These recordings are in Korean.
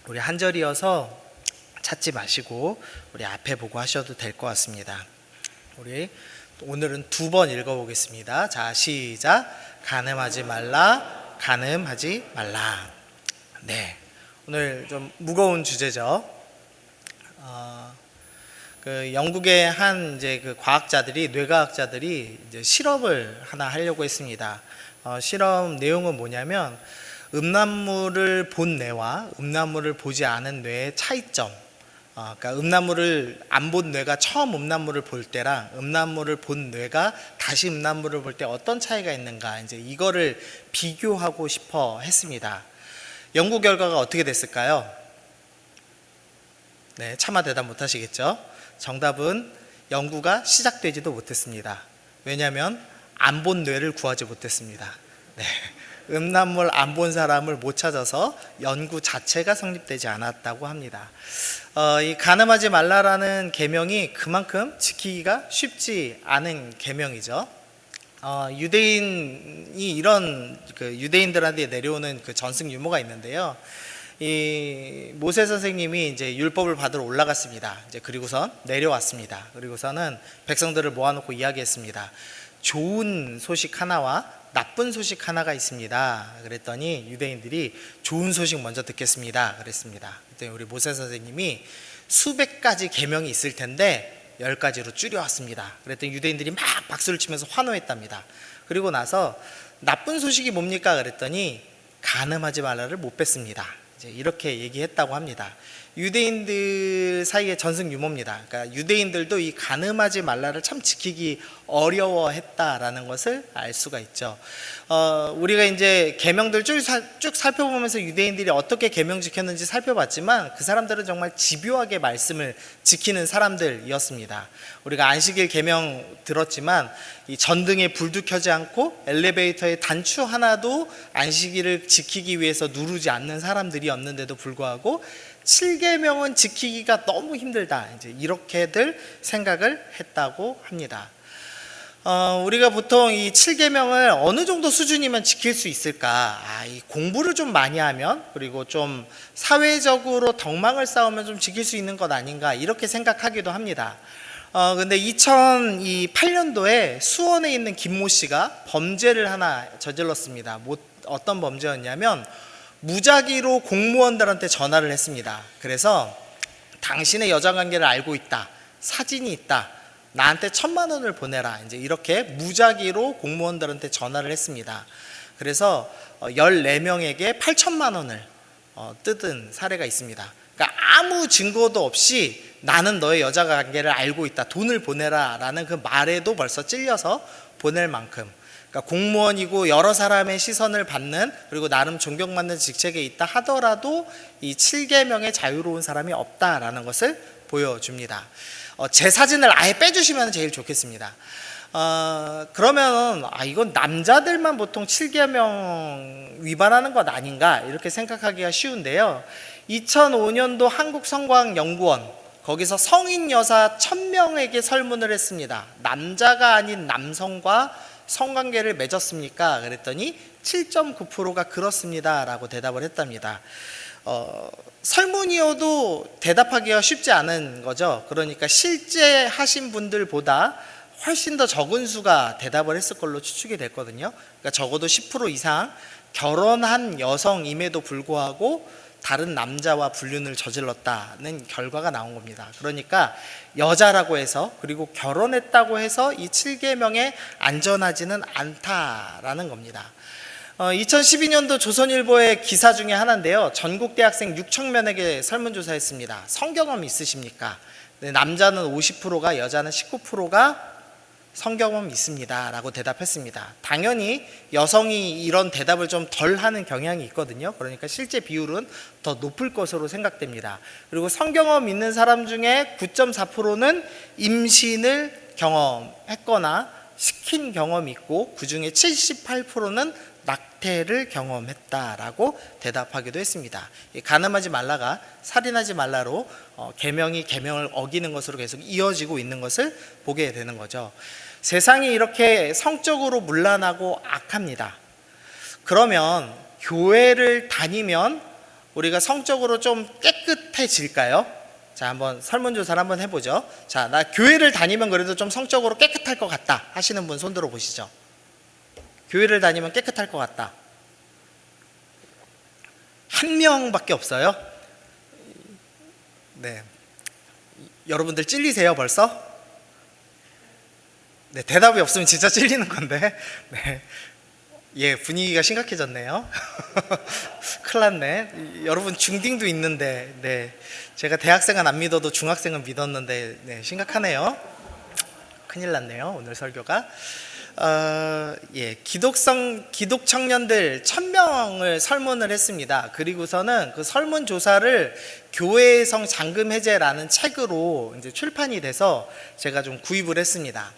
우리 한 절이어서 찾지 마시고 우리 앞에 보고 하셔도 될 것 같습니다. 우리 오늘은 두 번 읽어보겠습니다. 자, 시작. 간음하지 말라, 간음하지 말라. 네, 오늘 좀 무거운 주제죠. 영국의 한 이제 그 과학자들이, 뇌과학자들이 이제 실험을 하나 하려고 했습니다. 실험 내용은 뭐냐면 음란물을 본 뇌와 음란물을 보지 않은 뇌의 차이점. 그러니까 음란물을 안 본 뇌가 처음 음란물을 볼 때랑 음란물을 본 뇌가 다시 음란물을 볼 때 어떤 차이가 있는가, 이제 이거를 비교하고 싶어 했습니다. 연구 결과가 어떻게 됐을까요? 네, 차마 대답 못 하시겠죠? 정답은 연구가 시작되지도 못했습니다. 왜냐하면 안 본 뇌를 구하지 못했습니다. 네, 음란물 안 본 사람을 못 찾아서 연구 자체가 성립되지 않았다고 합니다. 이 간음하지 말라라는 계명이 그만큼 지키기가 쉽지 않은 계명이죠. 유대인이 이런 유대인들한테 내려오는 그 전승 유머가 있는데요. 이 모세 선생님이 이제 율법을 받으러 올라갔습니다. 이제 그리고선 내려왔습니다. 그리고서는 백성들을 모아놓고 이야기했습니다. 좋은 소식 하나와 나쁜 소식 하나가 있습니다. 그랬더니 유대인들이 좋은 소식 먼저 듣겠습니다. 그랬습니다. 그때 우리 모세 선생님이 수백 가지 계명이 있을 텐데 10가지로 줄여왔습니다. 그랬더니 유대인들이 막 박수를 치면서 환호했답니다. 그리고 나서 나쁜 소식이 뭡니까? 그랬더니 간음하지 말라를 못 뺐습니다. 이제 이렇게 얘기했다고 합니다. 유대인들 사이의 전승 유머입니다. 그러니까 유대인들도 이 간음하지 말라를 참 지키기 어려워했다라는 것을 알 수가 있죠. 우리가 이제 계명들 쭉 살펴보면서 유대인들이 어떻게 계명 지켰는지 살펴봤지만 그 사람들은 정말 집요하게 말씀을 지키는 사람들이었습니다. 우리가 안식일 계명 들었지만 이 전등에 불도 켜지 않고 엘리베이터의 단추 하나도 안식일을 지키기 위해서 누르지 않는 사람들이었는데도 불구하고 7계명은 지키기가 너무 힘들다, 이제 이렇게들 생각을 했다고 합니다. 우리가 보통 이 7계명을 어느 정도 수준이면 지킬 수 있을까? 이 공부를 좀 많이 하면, 그리고 좀 사회적으로 덕망을 쌓으면 좀 지킬 수 있는 것 아닌가, 이렇게 생각하기도 합니다. 근데 2008년도에 수원에 있는 김모 씨가 범죄를 하나 저질렀습니다. 어떤 범죄였냐면 무작위로 공무원들한테 전화를 했습니다. 그래서 당신의 여자관계를 알고 있다, 사진이 있다, 나한테 1,000만 원을 보내라, 이제 이렇게 무작위로 공무원들한테 전화를 했습니다. 그래서 14명에게 8,000만 원을 뜯은 사례가 있습니다. 그러니까 아무 증거도 없이 나는 너의 여자관계를 알고 있다, 돈을 보내라 라는 그 말에도 벌써 찔려서 보낼 만큼, 그러니까 공무원이고 여러 사람의 시선을 받는, 그리고 나름 존경받는 직책에 있다 하더라도 이 7계명의 자유로운 사람이 없다라는 것을 보여줍니다. 제 사진을 아예 빼주시면 제일 좋겠습니다. 그러면 이건 남자들만 보통 7계명 위반하는 것 아닌가, 이렇게 생각하기가 쉬운데요. 2005년도 한국성과학연구원, 거기서 성인 여사 1,000명에게 설문을 했습니다. 남자가 아닌 남성과 성관계를 맺었습니까? 그랬더니 7.9%가 그렇습니다 라고 대답을 했답니다. 설문이어도 대답하기가 쉽지 않은 거죠. 그러니까 실제 하신 분들보다 훨씬 더 적은 수가 대답을 했을 걸로 추측이 됐거든요. 그러니까 적어도 10% 이상 결혼한 여성임에도 불구하고 다른 남자와 불륜을 저질렀다는 결과가 나온 겁니다. 그러니까 여자라고 해서, 그리고 결혼했다고 해서 이 7계명에 안전하지는 않다라는 겁니다. 2012년도 조선일보의 기사 중에 하나인데요. 전국 대학생 6,000명에게 설문조사했습니다. 성경험 있으십니까? 남자는 50%가, 여자는 19%가 성경험 있습니다 라고 대답했습니다. 당연히 여성이 이런 대답을 좀 덜 하는 경향이 있거든요. 그러니까 실제 비율은 더 높을 것으로 생각됩니다. 그리고 성경험 있는 사람 중에 9.4%는 임신을 경험했거나 시킨 경험이 있고, 그 중에 78%는 낙태를 경험했다라고 대답하기도 했습니다. 간음하지 말라가 살인하지 말라로 계명이 계명을 어기는 것으로 계속 이어지고 있는 것을 보게 되는 거죠. 세상이 이렇게 성적으로 문란하고 악합니다. 그러면 교회를 다니면 우리가 성적으로 좀 깨끗해질까요? 자, 한번 설문조사를 한번 해보죠. 자, 나 교회를 다니면 그래도 좀 성적으로 깨끗할 것 같다 하시는 분 손 들어 보시죠. 교회를 다니면 깨끗할 것 같다. 한 명밖에 없어요. 네, 여러분들 찔리세요 벌써? 네, 대답이 없으면 진짜 찔리는 건데. 네, 예, 분위기가 심각해졌네요. 큰일 났네. 여러분 중딩도 있는데, 네, 제가 대학생은 안 믿어도 중학생은 믿었는데, 네, 심각하네요. 큰일 났네요, 오늘 설교가. 예, 기독 청년들 1000명을 설문을 했습니다. 그리고서는 그 설문조사를 교회의 성 잠금 해제라는 책으로 이제 출판이 돼서 제가 좀 구입을 했습니다.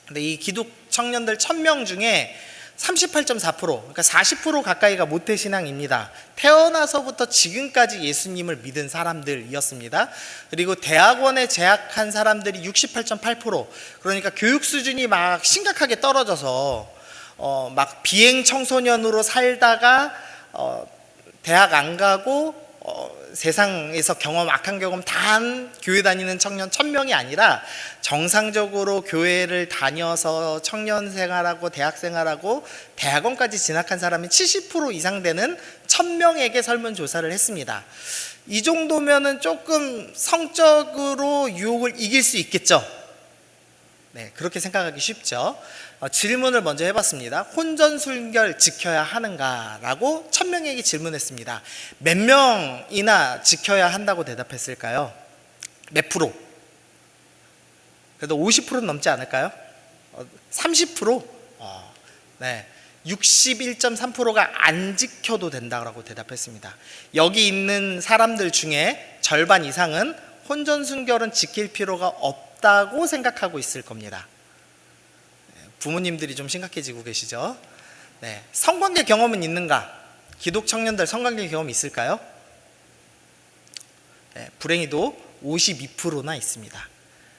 근데 이 기독 청년들 1000명 중에 38.4%, 그러니까 40% 가까이가 모태신앙입니다. 태어나서부터 지금까지 예수님을 믿은 사람들이었습니다. 그리고 대학원에 재학한 사람들이 68.8%, 그러니까 교육 수준이 막 심각하게 떨어져서 막 비행 청소년으로 살다가 대학 안 가고 세상에서 악한 경험 다 한 교회 다니는 청년 1000명이 아니라 정상적으로 교회를 다녀서 청년 생활하고 대학 생활하고 대학원까지 진학한 사람이 70% 이상 되는 1000명에게 설문조사를 했습니다. 이 정도면은 조금 성적으로 유혹을 이길 수 있겠죠. 네, 그렇게 생각하기 쉽죠. 질문을 먼저 해봤습니다. 혼전순결 지켜야 하는가? 라고 1000명에게 질문했습니다. 몇 명이나 지켜야 한다고 대답했을까요? 몇 프로? 그래도 50%는 넘지 않을까요? 30%? 네, 61.3%가 안 지켜도 된다고 대답했습니다. 여기 있는 사람들 중에 절반 이상은 혼전순결은 지킬 필요가 없다고 생각하고 있을 겁니다. 부모님들이 좀 심각해지고 계시죠? 네, 성관계 경험은 있는가? 기독 청년들 성관계 경험이 있을까요? 네, 불행히도 52%나 있습니다.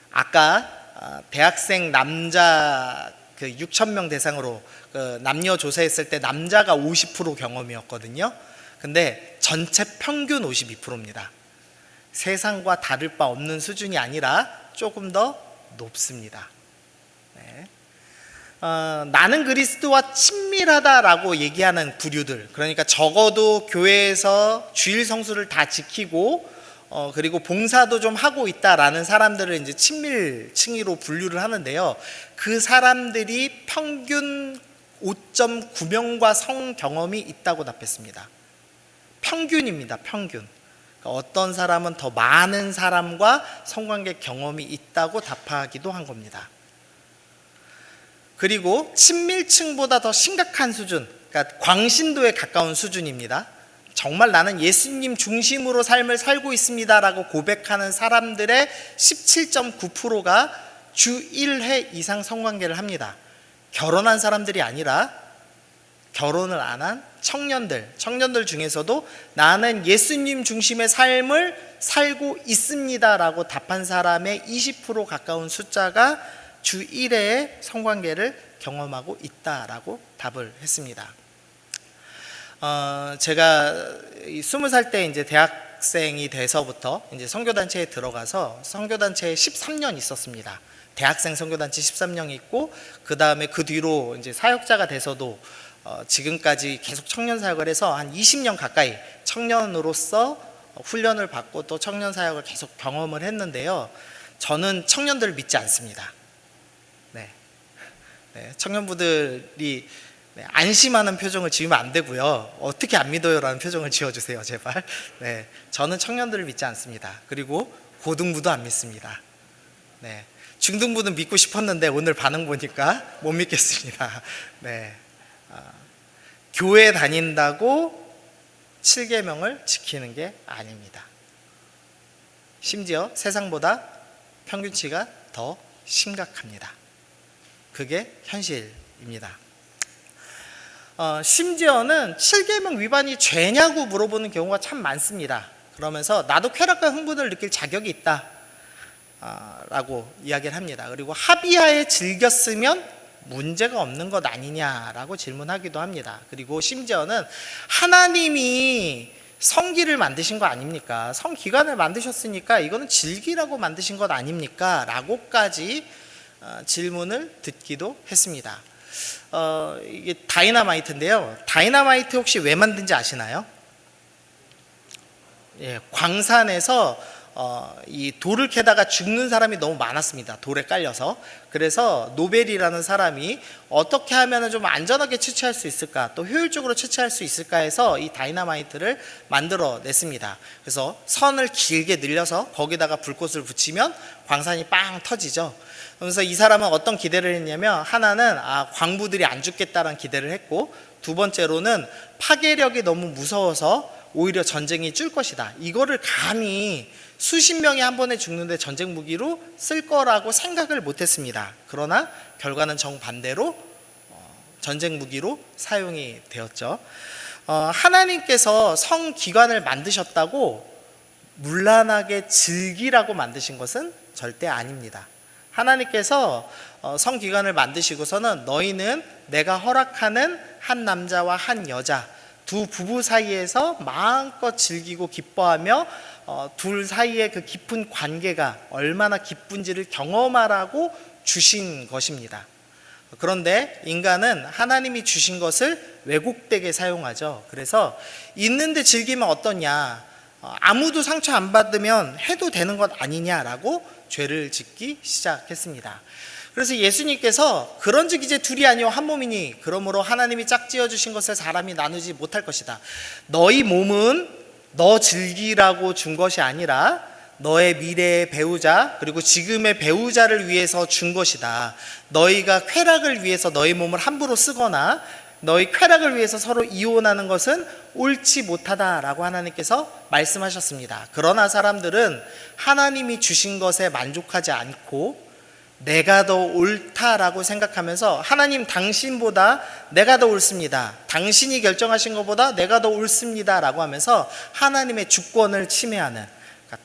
아까 대학생 남자 6,000명 대상으로 남녀 조사했을 때 남자가 50% 경험이었거든요. 근데 전체 평균 52%입니다. 세상과 다를 바 없는 수준이 아니라 조금 더 높습니다. 네. 나는 그리스도와 친밀하다라고 얘기하는 부류들, 그러니까 적어도 교회에서 주일 성수를 다 지키고 그리고 봉사도 좀 하고 있다라는 사람들을 이제 친밀층으로 분류를 하는데요. 그 사람들이 평균 5.9명과 성 경험이 있다고 답했습니다. 평균입니다. 평균. 그러니까 어떤 사람은 더 많은 사람과 성관계 경험이 있다고 답하기도 한 겁니다. 그리고 친밀층보다 더 심각한 수준, 그러니까 광신도에 가까운 수준입니다. 정말 나는 예수님 중심으로 삶을 살고 있습니다라고 고백하는 사람들의 17.9%가 주 1회 이상 성관계를 합니다. 결혼한 사람들이 아니라 결혼을 안 한 청년들 중에서도 나는 예수님 중심의 삶을 살고 있습니다라고 답한 사람의 20% 가까운 숫자가 주 1회의 성관계를 경험하고 있다라고 답을 했습니다. 제가 20살 때 이제 대학생이 돼서부터 이제 선교단체에 들어가서 선교단체에 13년 있었습니다. 대학생 선교단체 13년 있고, 그 다음에 그 뒤로 이제 사역자가 돼서도 지금까지 계속 청년 사역을 해서 한 20년 가까이 청년으로서 훈련을 받고 또 청년 사역을 계속 경험을 했는데요. 저는 청년들을 믿지 않습니다. 네, 청년부들이 안심하는 표정을 지으면 안 되고요. 어떻게 안 믿어요? 라는 표정을 지어주세요, 제발. 네, 저는 청년들을 믿지 않습니다. 그리고 고등부도 안 믿습니다. 네, 중등부는 믿고 싶었는데 오늘 반응 보니까 못 믿겠습니다. 네, 교회 다닌다고 7계명을 지키는 게 아닙니다. 심지어 세상보다 평균치가 더 심각합니다. 그게 현실입니다. 심지어는 7계명 위반이 죄냐고 물어보는 경우가 참 많습니다. 그러면서 나도 쾌락과 흥분을 느낄 자격이 있다 라고 이야기를 합니다. 그리고 합의하에 즐겼으면 문제가 없는 것 아니냐라고 질문하기도 합니다. 그리고 심지어는 하나님이 성기를 만드신 거 아닙니까? 성기관을 만드셨으니까 이거는 질기라고 만드신 것 아닙니까? 라고까지 질문을 듣기도 했습니다. 이게 다이너마이트인데요. 다이너마이트 혹시 왜 만든지 아시나요? 예, 광산에서 이 돌을 캐다가 죽는 사람이 너무 많았습니다. 돌에 깔려서. 그래서 노벨이라는 사람이 어떻게 하면 좀 안전하게 채취할 수 있을까, 또 효율적으로 채취할 수 있을까 해서 이 다이너마이트를 만들어냈습니다. 그래서 선을 길게 늘려서 거기다가 불꽃을 붙이면 광산이 빵 터지죠. 그래서 이 사람은 어떤 기대를 했냐면, 하나는 광부들이 안 죽겠다는 기대를 했고, 두 번째로는 파괴력이 너무 무서워서 오히려 전쟁이 줄 것이다. 이거를 감히 수십 명이 한 번에 죽는데 전쟁 무기로 쓸 거라고 생각을 못했습니다. 그러나 결과는 정반대로 전쟁 무기로 사용이 되었죠. 하나님께서 성기관을 만드셨다고 문란하게 즐기라고 만드신 것은 절대 아닙니다. 하나님께서 성기관을 만드시고서는 너희는 내가 허락하는 한 남자와 한 여자, 두 부부 사이에서 마음껏 즐기고 기뻐하며 둘 사이의 그 깊은 관계가 얼마나 기쁜지를 경험하라고 주신 것입니다. 그런데 인간은 하나님이 주신 것을 왜곡되게 사용하죠. 그래서 있는데 즐기면 어떠냐, 아무도 상처 안 받으면 해도 되는 것 아니냐라고 죄를 짓기 시작했습니다. 그래서 예수님께서 그런즉 이제 둘이 아니요 한 몸이니 그러므로 하나님이 짝지어 주신 것을 사람이 나누지 못할 것이다. 너희 몸은 너 즐기라고 준 것이 아니라 너의 미래의 배우자, 그리고 지금의 배우자를 위해서 준 것이다. 너희가 쾌락을 위해서 너희 몸을 함부로 쓰거나 너희 쾌락을 위해서 서로 이혼하는 것은 옳지 못하다라고 하나님께서 말씀하셨습니다. 그러나 사람들은 하나님이 주신 것에 만족하지 않고 내가 더 옳다라고 생각하면서, 하나님 당신보다 내가 더 옳습니다, 당신이 결정하신 것보다 내가 더 옳습니다 라고 하면서 하나님의 주권을 침해하는,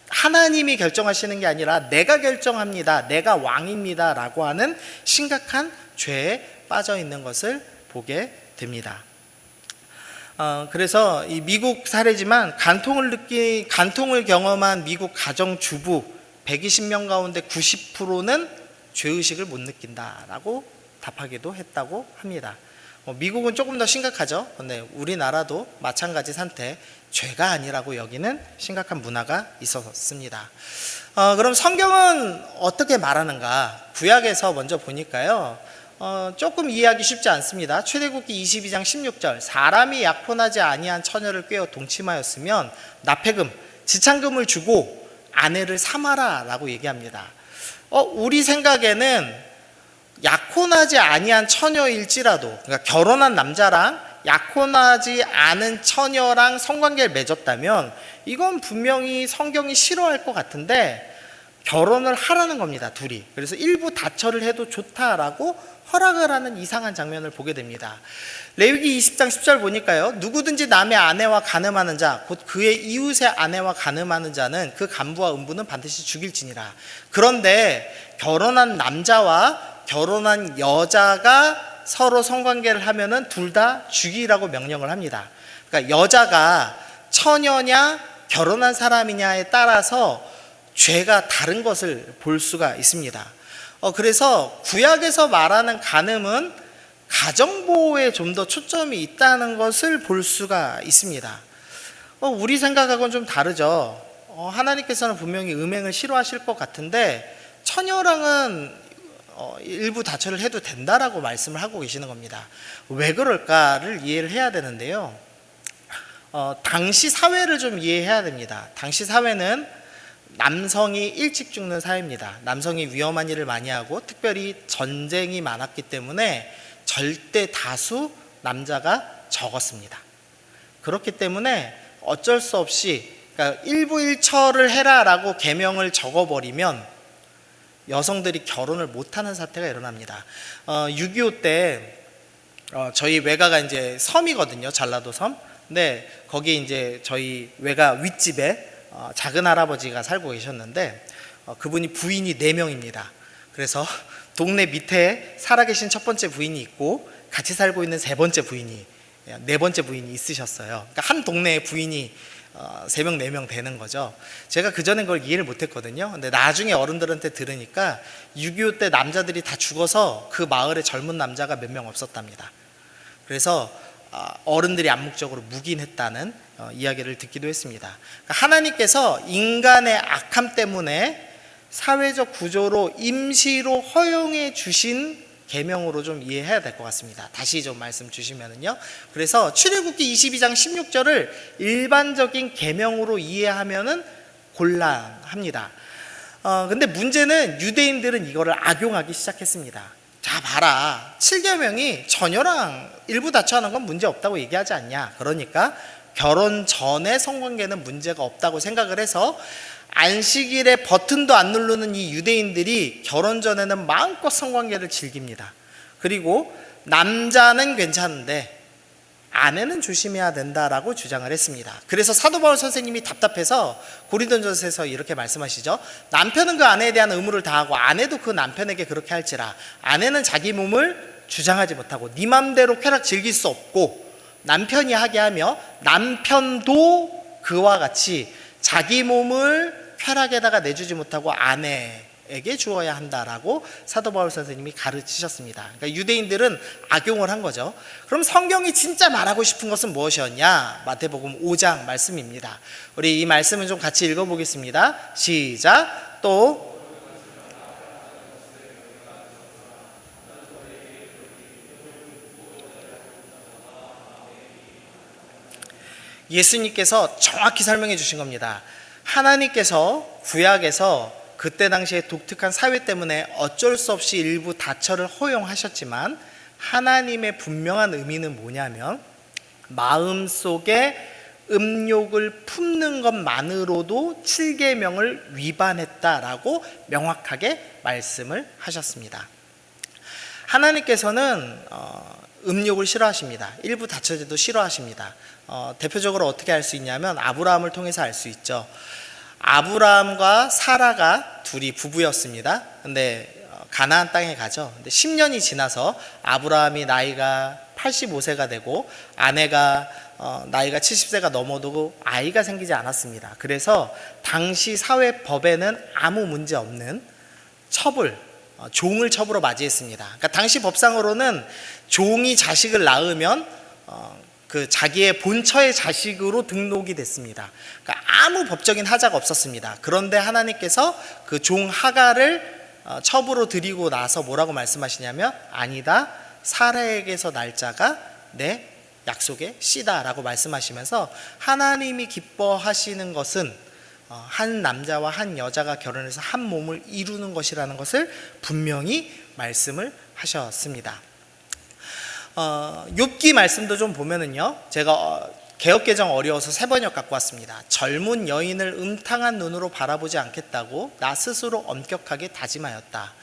하나님이 결정하시는 게 아니라 내가 결정합니다, 내가 왕입니다 라고 하는 심각한 죄에 빠져 있는 것을 보게 됩니다. 그래서 이 미국 사례지만 간통을 경험한 미국 가정주부 120명 가운데 90%는 죄의식을 못 느낀다라고 답하기도 했다고 합니다. 미국은 조금 더 심각하죠. 그런데 우리나라도 마찬가지 상태, 죄가 아니라고 여기는 심각한 문화가 있었습니다. 그럼 성경은 어떻게 말하는가? 구약에서 먼저 보니까요, 조금 이해하기 쉽지 않습니다. 출애굽기 22장 16절, 사람이 약혼하지 아니한 처녀를 꿰어 동침하였으면 납폐금, 지참금을 주고 아내를 삼아라 라고 얘기합니다. 우리 생각에는 약혼하지 아니한 처녀일지라도, 그러니까 결혼한 남자랑 약혼하지 않은 처녀랑 성관계를 맺었다면 이건 분명히 성경이 싫어할 것 같은데 결혼을 하라는 겁니다, 둘이. 그래서 일부 다처를 해도 좋다라고 허락을 하는 이상한 장면을 보게 됩니다. 레위기 20장 10절 보니까요, 누구든지 남의 아내와 간음하는 자, 곧 그의 이웃의 아내와 간음하는 자는 그 간부와 음부는 반드시 죽일지니라. 그런데 결혼한 남자와 결혼한 여자가 서로 성관계를 하면은 둘 다 죽이라고 명령을 합니다. 그러니까 여자가 처녀냐 결혼한 사람이냐에 따라서 죄가 다른 것을 볼 수가 있습니다. 그래서 구약에서 말하는 간음은 가정보호에 좀 더 초점이 있다는 것을 볼 수가 있습니다. 우리 생각하고는 좀 다르죠. 하나님께서는 분명히 음행을 싫어하실 것 같은데 처녀랑은 일부 다처를 해도 된다라고 말씀을 하고 계시는 겁니다. 왜 그럴까를 이해를 해야 되는데요, 당시 사회를 좀 이해해야 됩니다. 당시 사회는 남성이 일찍 죽는 사회입니다. 남성이 위험한 일을 많이 하고 특별히 전쟁이 많았기 때문에 절대 다수 남자가 적었습니다. 그렇기 때문에 어쩔 수 없이, 그러니까 일부일처를 해라라고 계명을 적어버리면 여성들이 결혼을 못하는 사태가 일어납니다. 6.25 때 저희 외가가 이제 섬이거든요, 전라도 섬. 근데 거기 이제 저희 외가 윗집에 작은 할아버지가 살고 계셨는데 그분이 부인이 4명입니다. 그래서 동네 밑에 살아계신 첫 번째 부인이 있고 같이 살고 있는 세 번째 부인이 있으셨어요. 그러니까 한 동네에 부인이 3명, 4명 되는 거죠. 제가 그전엔 그걸 이해를 못했거든요. 근데 나중에 어른들한테 들으니까 6.25 때 남자들이 다 죽어서 그 마을에 젊은 남자가 몇 명 없었답니다. 그래서 어른들이 암묵적으로 묵인했다는 이야기를 듣기도 했습니다. 그러니까 하나님께서 인간의 악함 때문에 사회적 구조로 임시로 허용해 주신 계명으로 좀 이해해야 될 것 같습니다. 다시 좀 말씀 주시면은요. 그래서 출애굽기 22장 16절을 일반적인 계명으로 이해하면은 곤란합니다. 근데 문제는 유대인들은 이거를 악용하기 시작했습니다. 자, 봐라. 7계명이 처녀랑 일부 다처하는 건 문제 없다고 얘기하지 않냐. 그러니까 결혼 전에 성관계는 문제가 없다고 생각을 해서 안식일에 버튼도 안 누르는 이 유대인들이 결혼 전에는 마음껏 성관계를 즐깁니다. 그리고 남자는 괜찮은데 아내는 조심해야 된다라고 주장을 했습니다. 그래서 사도 바울 선생님이 답답해서 고린도전서에서 이렇게 말씀하시죠. 남편은 그 아내에 대한 의무를 다하고 아내도 그 남편에게 그렇게 할지라. 아내는 자기 몸을 주장하지 못하고 네 맘대로 쾌락 즐길 수 없고, 남편이 하게 하며 남편도 그와 같이 자기 몸을 쾌락에다가 내주지 못하고 아내에게 주어야 한다라고 사도 바울 선생님이 가르치셨습니다. 그러니까 유대인들은 악용을 한 거죠. 그럼 성경이 진짜 말하고 싶은 것은 무엇이었냐? 마태복음 5장 말씀입니다. 우리 이 말씀을 좀 같이 읽어보겠습니다. 시작. 또 예수님께서 정확히 설명해 주신 겁니다. 하나님께서 구약에서 그때 당시에 독특한 사회 때문에 어쩔 수 없이 일부 다처를 허용하셨지만 하나님의 분명한 의미는 뭐냐면 마음속에 음욕을 품는 것만으로도 7계명을 위반했다라고 명확하게 말씀을 하셨습니다. 하나님께서는 음욕을 싫어하십니다. 일부 다처제도 싫어하십니다. 대표적으로 어떻게 알 수 있냐면 아브라함을 통해서 알 수 있죠. 아브라함과 사라가 둘이 부부였습니다. 근데 가나안 땅에 가죠. 근데 10년이 지나서 아브라함이 나이가 85세가 되고 아내가 나이가 70세가 넘어도 아이가 생기지 않았습니다. 그래서 당시 사회법에는 아무 문제 없는 처불, 종을 첩으로 맞이했습니다. 그러니까 당시 법상으로는 종이 자식을 낳으면 그 자기의 본처의 자식으로 등록이 됐습니다. 그러니까 아무 법적인 하자가 없었습니다. 그런데 하나님께서 그 종 하가를 첩으로 드리고 나서 뭐라고 말씀하시냐면 아니다, 사라에게서 날 자가 내 약속의 씨다라고 말씀하시면서 하나님이 기뻐하시는 것은 한 남자와 한 여자가 결혼해서 한 몸을 이루는 것이라는 것을 분명히 말씀을 하셨습니다. 욥기 말씀도 좀 보면은요, 제가 개역개정 어려워서 새번역 갖고 왔습니다. 젊은 여인을 음탕한 눈으로 바라보지 않겠다고 나 스스로 엄격하게 다짐하였다.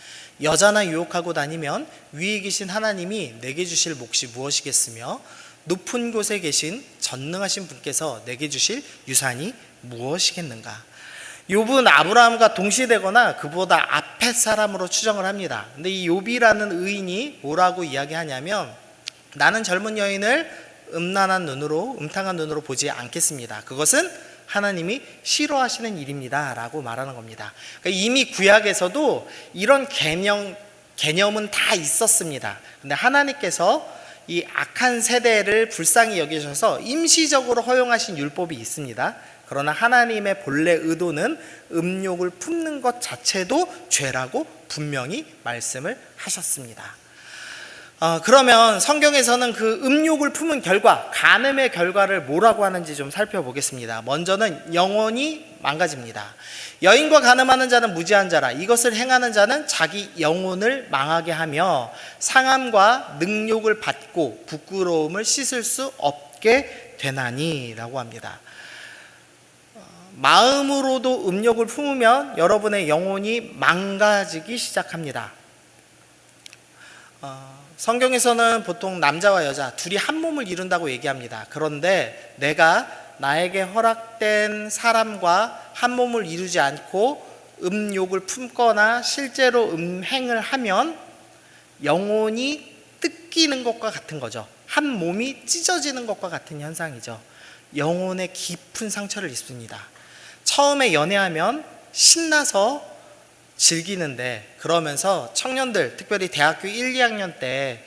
여자나 유혹하고 다니면 위에 계신 하나님이 내게 주실 몫이 무엇이겠으며 높은 곳에 계신 전능하신 분께서 내게 주실 유산이 무엇이겠는가. 욥은 아브라함과 동시되거나 그보다 앞에 사람으로 추정을 합니다. 근데 이 욥이라는 의인이 뭐라고 이야기하냐면 나는 젊은 여인을 음란한 눈으로, 음탕한 눈으로 보지 않겠습니다. 그것은 하나님이 싫어하시는 일입니다 라고 말하는 겁니다. 그러니까 이미 구약에서도 이런 개념은 다 있었습니다. 근데 하나님께서 이 악한 세대를 불쌍히 여기셔서 임시적으로 허용하신 율법이 있습니다. 그러나 하나님의 본래 의도는 음욕을 품는 것 자체도 죄라고 분명히 말씀을 하셨습니다. 그러면 성경에서는 그 음욕을 품은 결과, 간음의 결과를 뭐라고 하는지 좀 살펴보겠습니다. 먼저는 영혼이 망가집니다. 여인과 간음하는 자는 무지한 자라. 이것을 행하는 자는 자기 영혼을 망하게 하며 상함과 능욕을 받고 부끄러움을 씻을 수 없게 되나니 라고 합니다. 마음으로도 음욕을 품으면 여러분의 영혼이 망가지기 시작합니다. 성경에서는 보통 남자와 여자 둘이 한 몸을 이룬다고 얘기합니다. 그런데 내가 나에게 허락된 사람과 한 몸을 이루지 않고 음욕을 품거나 실제로 음행을 하면 영혼이 뜯기는 것과 같은 거죠. 한 몸이 찢어지는 것과 같은 현상이죠. 영혼의 깊은 상처를 입습니다. 처음에 연애하면 신나서 즐기는데, 그러면서 청년들, 특별히 대학교 1, 2학년 때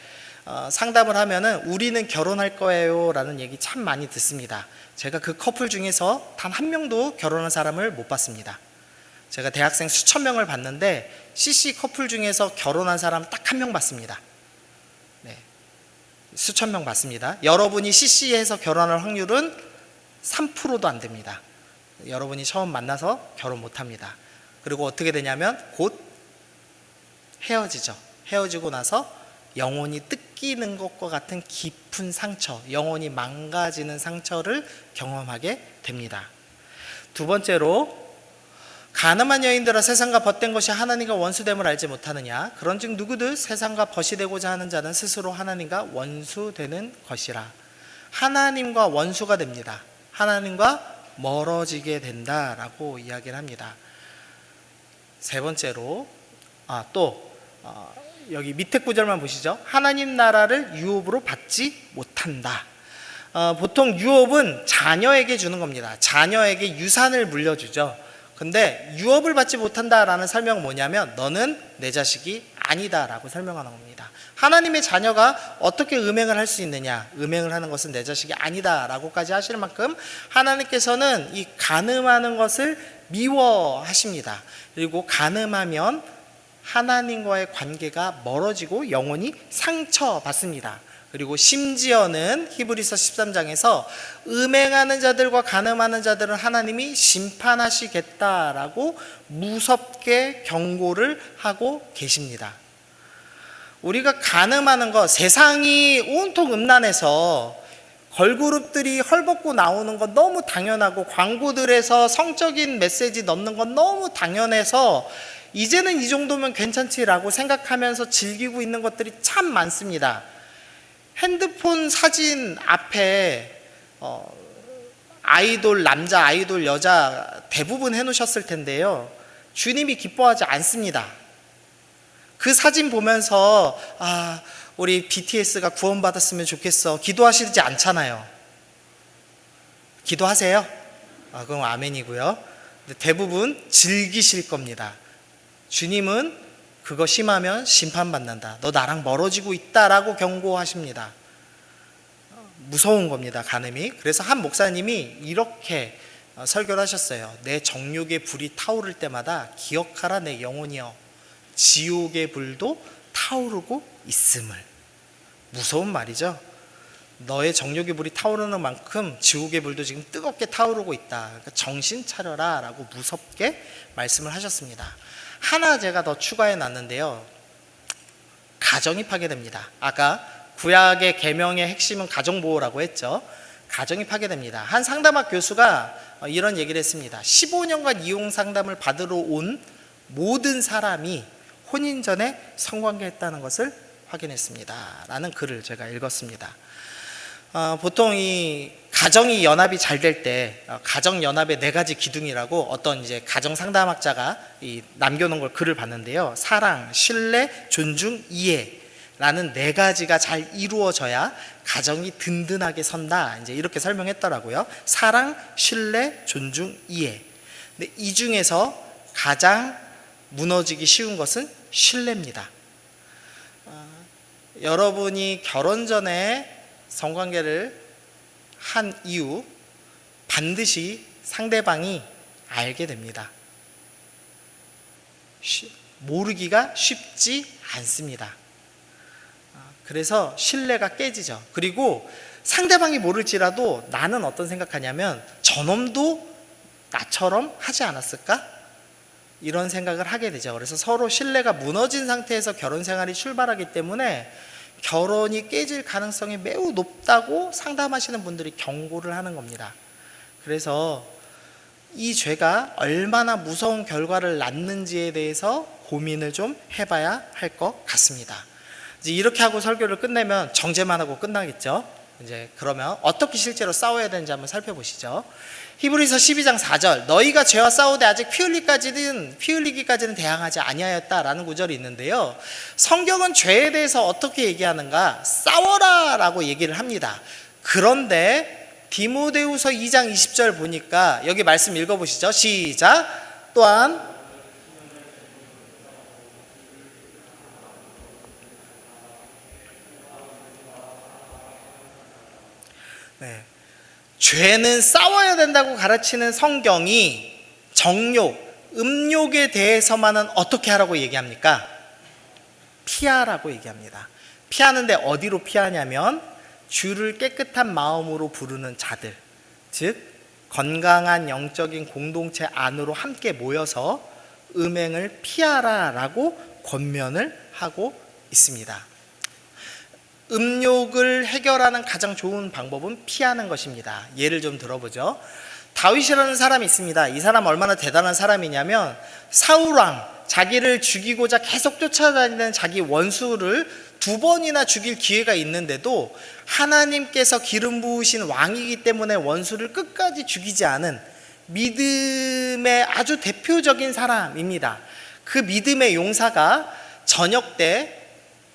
상담을 하면은 우리는 결혼할 거예요 라는 얘기 참 많이 듣습니다. 제가 그 커플 중에서 단 한 명도 결혼한 사람을 못 봤습니다. 제가 대학생 수천 명을 봤는데 CC 커플 중에서 결혼한 사람 딱 한 명 봤습니다. 네, 수천 명 봤습니다. 여러분이 CC에서 결혼할 확률은 3%도 안 됩니다. 여러분이 처음 만나서 결혼 못 합니다. 그리고 어떻게 되냐면 곧 헤어지죠. 헤어지고 나서 영혼이 뜯기는 것과 같은 깊은 상처, 영혼이 망가지는 상처를 경험하게 됩니다. 두 번째로, 가늠한 여인들아 세상과 벗된 것이 하나님과 원수됨을 알지 못하느냐. 그런즉 누구든 세상과 벗이 되고자 하는 자는 스스로 하나님과 원수되는 것이라. 하나님과 원수가 됩니다. 하나님과 멀어지게 된다라고 이야기를 합니다. 세 번째로, 여기 밑에 구절만 보시죠. 하나님 나라를 유업으로 받지 못한다. 보통 유업은 자녀에게 주는 겁니다. 자녀에게 유산을 물려주죠. 근데 유업을 받지 못한다라는 설명은 뭐냐면 너는 내 자식이 아니다라고 설명하는 겁니다. 하나님의 자녀가 어떻게 음행을 할 수 있느냐, 음행을 하는 것은 내 자식이 아니다라고까지 하실 만큼 하나님께서는 이 간음하는 것을 미워하십니다. 그리고 간음하면 하나님과의 관계가 멀어지고 영혼이 상처받습니다. 그리고 심지어는 히브리서 13장에서 음행하는 자들과 간음하는 자들은 하나님이 심판하시겠다라고 무섭게 경고를 하고 계십니다. 우리가 간음하는 것, 세상이 온통 음란해서 걸그룹들이 헐벗고 나오는 건 너무 당연하고 광고들에서 성적인 메시지 넣는 건 너무 당연해서 이제는 이 정도면 괜찮지라고 생각하면서 즐기고 있는 것들이 참 많습니다. 핸드폰 사진 앞에 아이돌 남자, 아이돌 여자 대부분 해놓으셨을 텐데요, 주님이 기뻐하지 않습니다. 그 사진 보면서 우리 BTS가 구원받았으면 좋겠어 기도하시지 않잖아요. 기도하세요? 그럼 아멘이고요. 근데 대부분 즐기실 겁니다. 주님은 그거 심하면 심판받는다. 너 나랑 멀어지고 있다라고 경고하십니다. 무서운 겁니다, 간음이. 그래서 한 목사님이 이렇게 설교를 하셨어요. 내 정욕의 불이 타오를 때마다 기억하라 내 영혼이여, 지옥의 불도 타오르고 있음을. 무서운 말이죠. 너의 정욕의 불이 타오르는 만큼 지옥의 불도 지금 뜨겁게 타오르고 있다. 그러니까 정신 차려라 라고 무섭게 말씀을 하셨습니다. 하나 제가 더 추가해 놨는데요, 가정이 파괴됩니다. 아까 구약의 계명의 핵심은 가정보호라고 했죠. 가정이 파괴됩니다. 한 상담학 교수가 이런 얘기를 했습니다. 15년간 이용 상담을 받으러 온 모든 사람이 혼인 전에 성관계했다는 것을 확인했습니다 라는 글을 제가 읽었습니다. 보통 이 가정이 연합이 잘 될 때 가정 연합의 4가지 기둥이라고 어떤 이제 가정 상담학자가 남겨놓은 걸 글을 봤는데요, 사랑, 신뢰, 존중, 이해라는 4가지가 잘 이루어져야 가정이 든든하게 선다, 이제 이렇게 설명했더라고요. 사랑, 신뢰, 존중, 이해. 근데 이 중에서 가장 무너지기 쉬운 것은 신뢰입니다. 여러분이 결혼 전에 성관계를 한 이후 반드시 상대방이 알게 됩니다. 모르기가 쉽지 않습니다. 그래서 신뢰가 깨지죠. 그리고 상대방이 모를지라도 나는 어떤 생각하냐면 저놈도 나처럼 하지 않았을까? 이런 생각을 하게 되죠. 그래서 서로 신뢰가 무너진 상태에서 결혼 생활이 출발하기 때문에 결혼이 깨질 가능성이 매우 높다고 상담하시는 분들이 경고를 하는 겁니다. 그래서 이 죄가 얼마나 무서운 결과를 낳는지에 대해서 고민을 좀 해봐야 할 것 같습니다. 이제 이렇게 하고 설교를 끝내면 정죄만 하고 끝나겠죠. 이제 그러면 어떻게 실제로 싸워야 되는지 한번 살펴보시죠. 히브리서 12장 4절, 너희가 죄와 싸우되 아직 피 흘리기까지는 대항하지 아니하였다라는 구절이 있는데요, 성경은 죄에 대해서 어떻게 얘기하는가? 싸워라 라고 얘기를 합니다. 그런데 디모데후서 2장 20절 보니까 여기 말씀 읽어보시죠. 시작. 또한 네. 죄는 싸워야 된다고 가르치는 성경이 정욕, 음욕에 대해서만은 어떻게 하라고 얘기합니까? 피하라고 얘기합니다. 피하는데 어디로 피하냐면 주를 깨끗한 마음으로 부르는 자들, 즉 건강한 영적인 공동체 안으로 함께 모여서 음행을 피하라라고 권면을 하고 있습니다. 음욕을 해결하는 가장 좋은 방법은 피하는 것입니다. 예를 좀 들어보죠. 다윗이라는 사람이 있습니다. 이 사람 얼마나 대단한 사람이냐면 사울왕, 자기를 죽이고자 계속 쫓아다니는 자기 원수를 2번이나 죽일 기회가 있는데도 하나님께서 기름 부으신 왕이기 때문에 원수를 끝까지 죽이지 않은 믿음의 아주 대표적인 사람입니다. 그 믿음의 용사가 저녁 때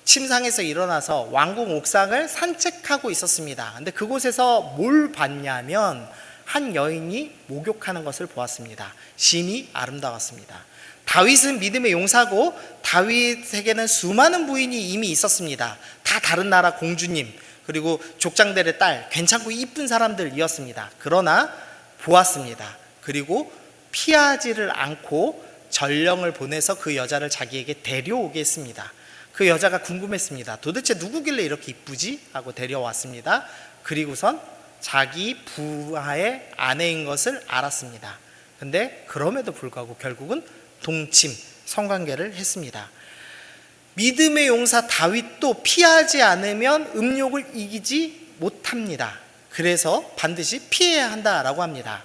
침상에서 일어나서 왕궁 옥상을 산책하고 있었습니다. 근데 그곳에서 뭘 봤냐면 한 여인이 목욕하는 것을 보았습니다. 심히 아름다웠습니다. 다윗은 믿음의 용사고 다윗에게는 수많은 부인이 이미 있었습니다. 다 다른 나라 공주님, 그리고 족장들의 딸, 괜찮고 이쁜 사람들이었습니다. 그러나 보았습니다. 그리고 피하지를 않고 전령을 보내서 그 여자를 자기에게 데려오게 했습니다. 그 여자가 궁금했습니다. 도대체 누구길래 이렇게 이쁘지? 하고 데려왔습니다. 그리고선 자기 부하의 아내인 것을 알았습니다. 근데 그럼에도 불구하고 결국은 동침, 성관계를 했습니다. 믿음의 용사 다윗도 피하지 않으면 음욕을 이기지 못합니다. 그래서 반드시 피해야 한다라고 합니다.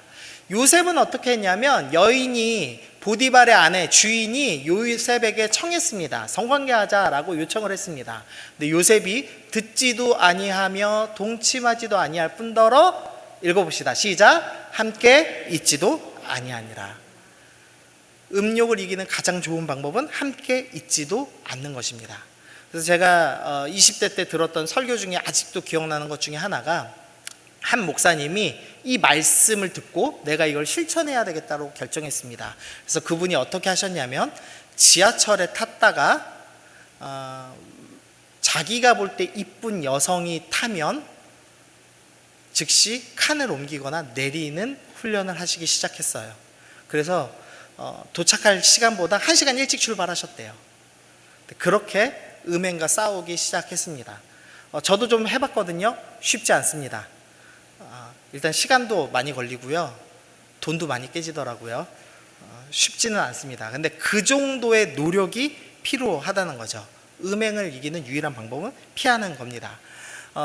요셉은 어떻게 했냐면 여인이 보디발의 아내 주인이 요셉에게 청했습니다. 성관계하자라고 요청을 했습니다. 근데 요셉이 듣지도 아니하며 동침하지도 아니할 뿐더러 읽어봅시다. 시작. 함께 있지도 아니하니라. 음욕을 이기는 가장 좋은 방법은 함께 있지도 않는 것입니다. 그래서 제가 20대 때 들었던 설교 중에 아직도 기억나는 것 중에 하나가 한 목사님이 이 말씀을 듣고 내가 이걸 실천해야 되겠다고 결정했습니다. 그래서 그분이 어떻게 하셨냐면 지하철에 탔다가 자기가 볼 때 이쁜 여성이 타면 즉시 칸을 옮기거나 내리는 훈련을 하시기 시작했어요. 그래서 도착할 시간보다 1시간 일찍 출발하셨대요. 그렇게 음행과 싸우기 시작했습니다. 저도 좀 해봤거든요. 쉽지 않습니다. 일단 시간도 많이 걸리고요. 돈도 많이 깨지더라고요. 쉽지는 않습니다. 근데 그 정도의 노력이 필요하다는 거죠. 음행을 이기는 유일한 방법은 피하는 겁니다.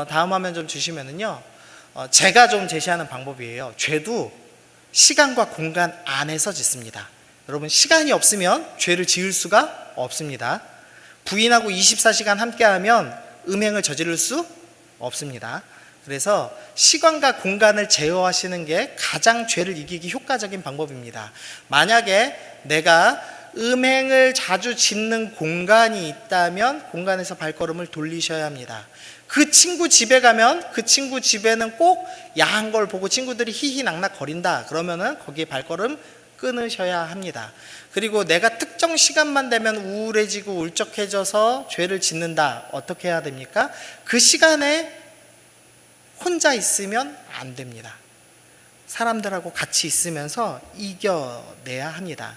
다음 화면 좀 주시면은요. 제가 좀 제시하는 방법이에요. 죄도 시간과 공간 안에서 짓습니다. 여러분, 시간이 없으면 죄를 지을 수가 없습니다. 부인하고 24시간 함께하면 음행을 저지를 수 없습니다. 그래서 시간과 공간을 제어하시는 게 가장 죄를 이기기 효과적인 방법입니다. 만약에 내가 음행을 자주 짓는 공간이 있다면 공간에서 발걸음을 돌리셔야 합니다. 그 친구 집에 가면 그 친구 집에는 꼭 야한 걸 보고 친구들이 히히낙낙 거린다. 그러면은 거기에 발걸음 끊으셔야 합니다. 그리고 내가 특정 시간만 되면 우울해지고 울적해져서 죄를 짓는다. 어떻게 해야 됩니까? 그 시간에 혼자 있으면 안 됩니다. 사람들하고 같이 있으면서 이겨내야 합니다.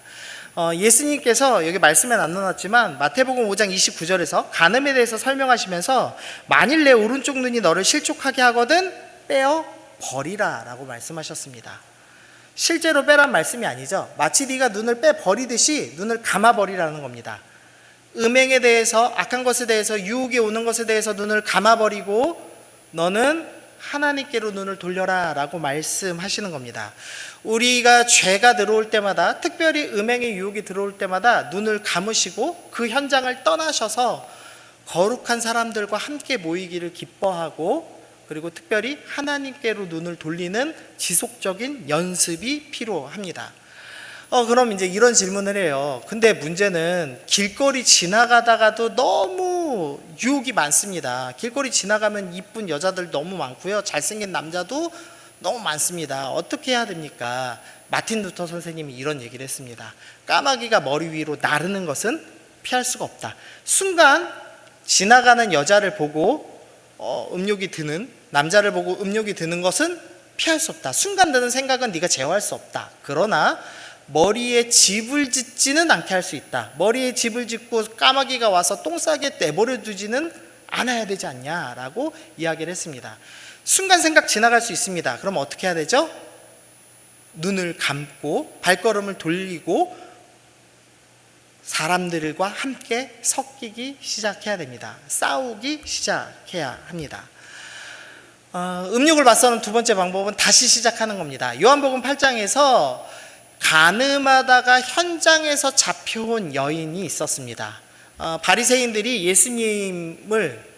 예수님께서 여기 말씀에 안 나눴지만 마태복음 5장 29절에서 간음에 대해서 설명하시면서 만일 내 오른쪽 눈이 너를 실족하게 하거든 빼어 버리라 라고 말씀하셨습니다. 실제로 빼란 말씀이 아니죠. 마치 네가 눈을 빼버리듯이 눈을 감아버리라는 겁니다. 음행에 대해서, 악한 것에 대해서, 유혹이 오는 것에 대해서 눈을 감아버리고 너는 하나님께로 눈을 돌려라 라고 말씀하시는 겁니다. 우리가 죄가 들어올 때마다, 특별히 음행의 유혹이 들어올 때마다 눈을 감으시고 그 현장을 떠나셔서 거룩한 사람들과 함께 모이기를 기뻐하고, 그리고 특별히 하나님께로 눈을 돌리는 지속적인 연습이 필요합니다. 그럼 이제 이런 질문을 해요. 근데 문제는 길거리 지나가다가도 너무 유혹이 많습니다. 길거리 지나가면 이쁜 여자들 너무 많고요. 잘생긴 남자도 너무 많습니다. 어떻게 해야 됩니까? 마틴 루터 선생님이 이런 얘기를 했습니다. 까마귀가 머리 위로 나르는 것은 피할 수가 없다. 순간 지나가는 여자를 보고 음욕이 드는, 남자를 보고 음욕이 드는 것은 피할 수 없다. 순간 드는 생각은 네가 제어할 수 없다. 그러나 머리에 집을 짓지는 않게 할 수 있다. 머리에 집을 짓고 까마귀가 와서 똥 싸게 내버려 두지는 않아야 되지 않냐라고 이야기를 했습니다. 순간 생각 지나갈 수 있습니다. 그럼 어떻게 해야 되죠? 눈을 감고 발걸음을 돌리고 사람들과 함께 섞이기 시작해야 됩니다. 싸우기 시작해야 합니다. 음욕을 맞서는 두 번째 방법은 다시 시작하는 겁니다. 요한복음 8장에서 가늠하다가 현장에서 잡혀온 여인이 있었습니다. 바리새인들이 예수님을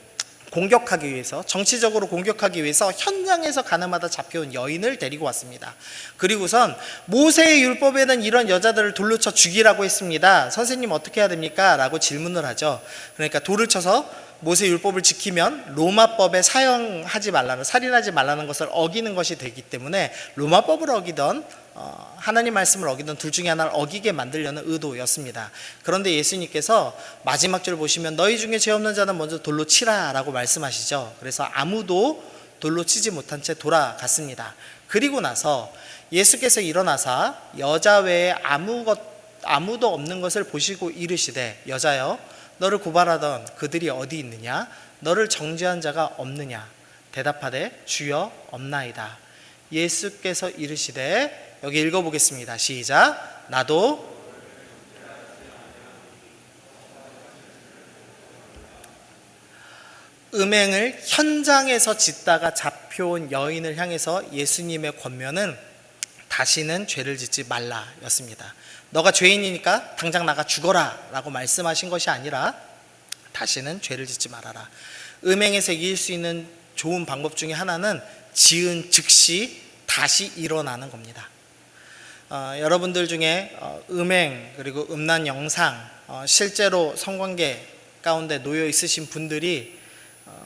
공격하기 위해서, 정치적으로 공격하기 위해서 현장에서 가늠하다 잡혀온 여인을 데리고 왔습니다. 그리고선 모세의 율법에는 이런 여자들을 돌로 쳐 죽이라고 했습니다. 선생님 어떻게 해야 됩니까? 라고 질문을 하죠. 그러니까 돌을 쳐서 모세 율법을 지키면 로마법에 사형하지 말라는, 살인하지 말라는 것을 어기는 것이 되기 때문에 로마법을 어기던 하나님 말씀을 어기던 둘 중에 하나를 어기게 만들려는 의도였습니다. 그런데 예수님께서 마지막 절 보시면 너희 중에 죄 없는 자는 먼저 돌로 치라 라고 말씀하시죠. 그래서 아무도 돌로 치지 못한 채 돌아갔습니다. 그리고 나서 예수께서 일어나사 여자 외에 아무도 없는 것을 보시고 이르시되 여자여 너를 고발하던 그들이 어디 있느냐? 너를 정죄한 자가 없느냐? 대답하되 주여 없나이다. 예수께서 이르시되, 여기 읽어보겠습니다. 시작. 나도 음행을 현장에서 짓다가 잡혀온 여인을 향해서 예수님의 권면은 다시는 죄를 짓지 말라 였습니다. 너가 죄인이니까 당장 나가 죽어라 라고 말씀하신 것이 아니라 다시는 죄를 짓지 말아라. 음행에서 이길 수 있는 좋은 방법 중에 하나는 지은 즉시 다시 일어나는 겁니다. 여러분들 중에 음행 그리고 음란 영상, 실제로 성관계 가운데 놓여 있으신 분들이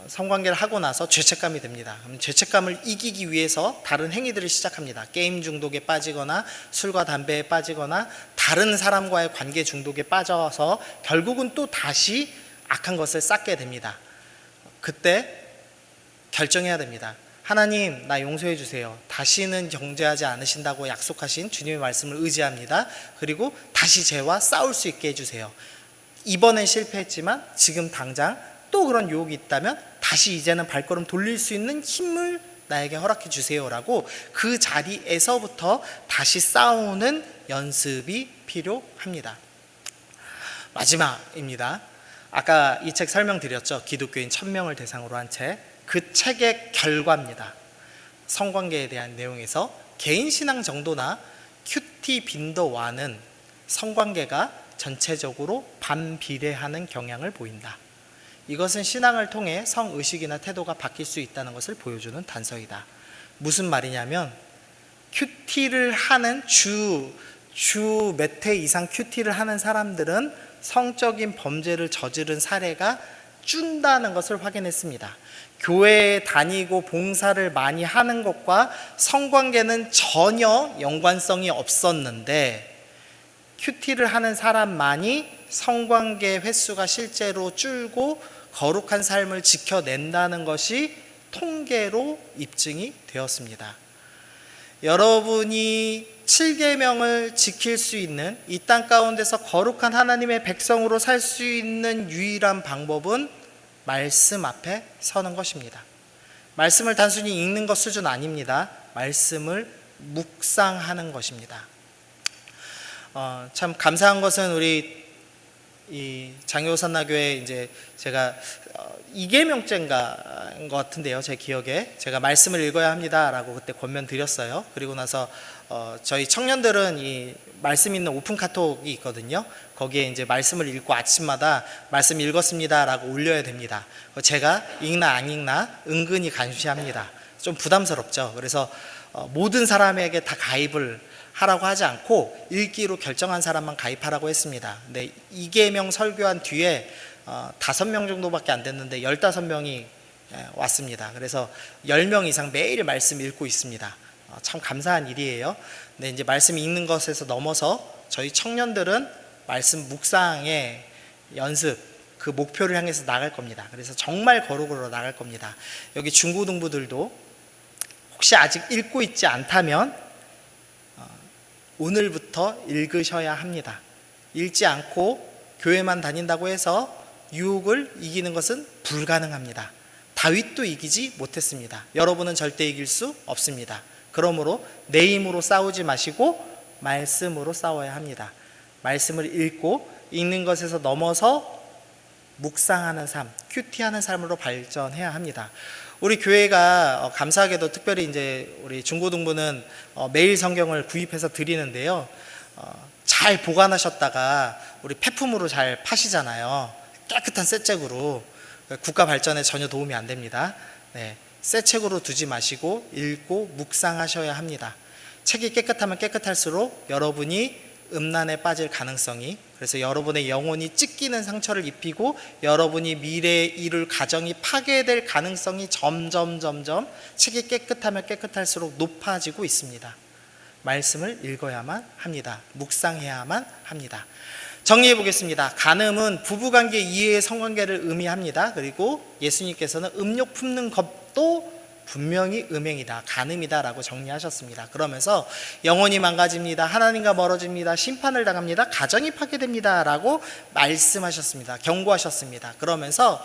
성관계를 하고 나서 죄책감이 듭니다. 그럼 죄책감을 이기기 위해서 다른 행위들을 시작합니다. 게임 중독에 빠지거나 술과 담배에 빠지거나 다른 사람과의 관계 중독에 빠져서 결국은 또 다시 악한 것을 쌓게 됩니다. 그때 결정해야 됩니다. 하나님, 나 용서해 주세요. 다시는 정죄하지 않으신다고 약속하신 주님의 말씀을 의지합니다. 그리고 다시 죄와 싸울 수 있게 해주세요. 이번엔 실패했지만 지금 당장 또 그런 유혹이 있다면 다시 이제는 발걸음 돌릴 수 있는 힘을 나에게 허락해 주세요라고 그 자리에서부터 다시 싸우는 연습이 필요합니다. 마지막입니다. 아까 이 책 설명드렸죠. 기독교인 1000명을 대상으로 한 책. 그 책의 결과입니다. 성관계에 대한 내용에서 개인 신앙 정도나 큐티 빈도와는 성관계가 전체적으로 반비례하는 경향을 보인다. 이것은 신앙을 통해 성의식이나 태도가 바뀔 수 있다는 것을 보여주는 단서이다. 무슨 말이냐면 큐티를 하는 주 몇 회 이상 큐티를 하는 사람들은 성적인 범죄를 저지른 사례가 준다는 것을 확인했습니다. 교회에 다니고 봉사를 많이 하는 것과 성관계는 전혀 연관성이 없었는데 큐티를 하는 사람만이 성관계 횟수가 실제로 줄고 거룩한 삶을 지켜낸다는 것이 통계로 입증이 되었습니다. 여러분이 7계명을 지킬 수 있는, 이 땅 가운데서 거룩한 하나님의 백성으로 살 수 있는 유일한 방법은 말씀 앞에 서는 것입니다. 말씀을 단순히 읽는 것 수준 아닙니다. 말씀을 묵상하는 것입니다. 참 감사한 것은 우리 이 장효산나교회 이제 제가 2계명째인 것 같은데요. 제 기억에 제가 말씀을 읽어야 합니다라고 그때 권면 드렸어요. 그리고 나서 저희 청년들은 이 말씀 있는 오픈 카톡이 있거든요. 거기에 이제 말씀을 읽고 아침마다 말씀 읽었습니다라고 올려야 됩니다. 제가 읽나 안 읽나 은근히 감시합니다. 좀 부담스럽죠. 그래서 모든 사람에게 다 가입을 하라고 하지 않고 읽기로 결정한 사람만 가입하라고 했습니다. 근데 2계명 설교한 뒤에 5명 정도밖에 안 됐는데 15명이 왔습니다. 그래서 10명 이상 매일 말씀 읽고 있습니다. 참 감사한 일이에요. 근데 이제 말씀 읽는 것에서 넘어서 저희 청년들은 말씀 묵상의 연습, 그 목표를 향해서 나갈 겁니다. 그래서 정말 거룩으로 나갈 겁니다. 여기 중고등부들도 혹시 아직 읽고 있지 않다면 오늘부터 읽으셔야 합니다. 읽지 않고 교회만 다닌다고 해서 유혹을 이기는 것은 불가능합니다. 다윗도 이기지 못했습니다. 여러분은 절대 이길 수 없습니다. 그러므로 내 힘으로 싸우지 마시고 말씀으로 싸워야 합니다. 말씀을 읽고 읽는 것에서 넘어서 묵상하는 삶, 큐티하는 삶으로 발전해야 합니다. 우리 교회가 감사하게도 특별히 이제 우리 중고등부는 매일 성경을 구입해서 드리는데요. 잘 보관하셨다가 우리 폐품으로 잘 파시잖아요. 깨끗한 새 책으로. 국가 발전에 전혀 도움이 안 됩니다. 네, 새 책으로 두지 마시고 읽고 묵상하셔야 합니다. 책이 깨끗하면 깨끗할수록 여러분이 음란에 빠질 가능성이, 그래서 여러분의 영혼이 찢기는 상처를 입히고 여러분이 미래에 이룰 가정이 파괴될 가능성이 점점 책이 깨끗하면 깨끗할수록 높아지고 있습니다. 말씀을 읽어야만 합니다. 묵상해야만 합니다. 정리해 보겠습니다. 간음은 부부관계 이해의 성관계를 의미합니다. 그리고 예수님께서는 음욕 품는 것도 분명히 음행이다, 간음이다 라고 정리하셨습니다. 그러면서 영혼이 망가집니다, 하나님과 멀어집니다, 심판을 당합니다, 가정이 파괴됩니다 라고 말씀하셨습니다. 경고하셨습니다. 그러면서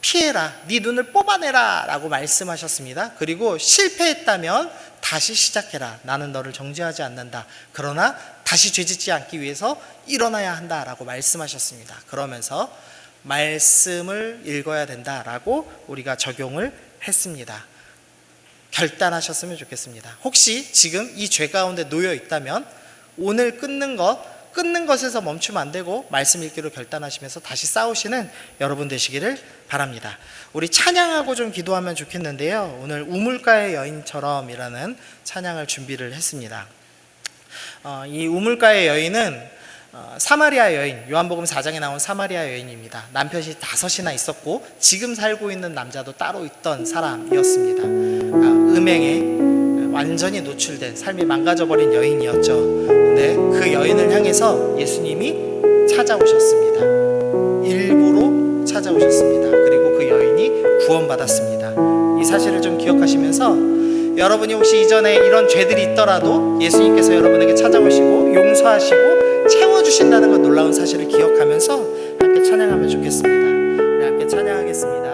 피해라, 네 눈을 뽑아내라 라고 말씀하셨습니다. 그리고 실패했다면 다시 시작해라, 나는 너를 정죄하지 않는다, 그러나 다시 죄짓지 않기 위해서 일어나야 한다 라고 말씀하셨습니다. 그러면서 말씀을 읽어야 된다라고 우리가 적용을 했습니다. 결단하셨으면 좋겠습니다. 혹시 지금 이 죄 가운데 놓여 있다면 오늘 끊는 것에서 멈추면 안 되고 말씀 읽기로 결단하시면서 다시 싸우시는 여러분 되시기를 바랍니다. 우리 찬양하고 좀 기도하면 좋겠는데요. 오늘 우물가의 여인처럼이라는 찬양을 준비를 했습니다. 이 우물가의 여인은 사마리아 여인, 요한복음 4장에 나온 사마리아 여인입니다. 남편이 5이나 있었고 지금 살고 있는 남자도 따로 있던 사람이었습니다. 음행에 완전히 노출된, 삶이 망가져버린 여인이었죠. 근데 그 여인을 향해서 예수님이 찾아오셨습니다. 일부러 찾아오셨습니다. 그리고 그 여인이 구원받았습니다. 이 사실을 좀 기억하시면서 여러분이 혹시 이전에 이런 죄들이 있더라도 예수님께서 여러분에게 찾아오시고 용서하시고 채워주신다는 그 놀라운 사실을 기억하면서 함께 찬양하면 좋겠습니다. 우리 함께 찬양하겠습니다.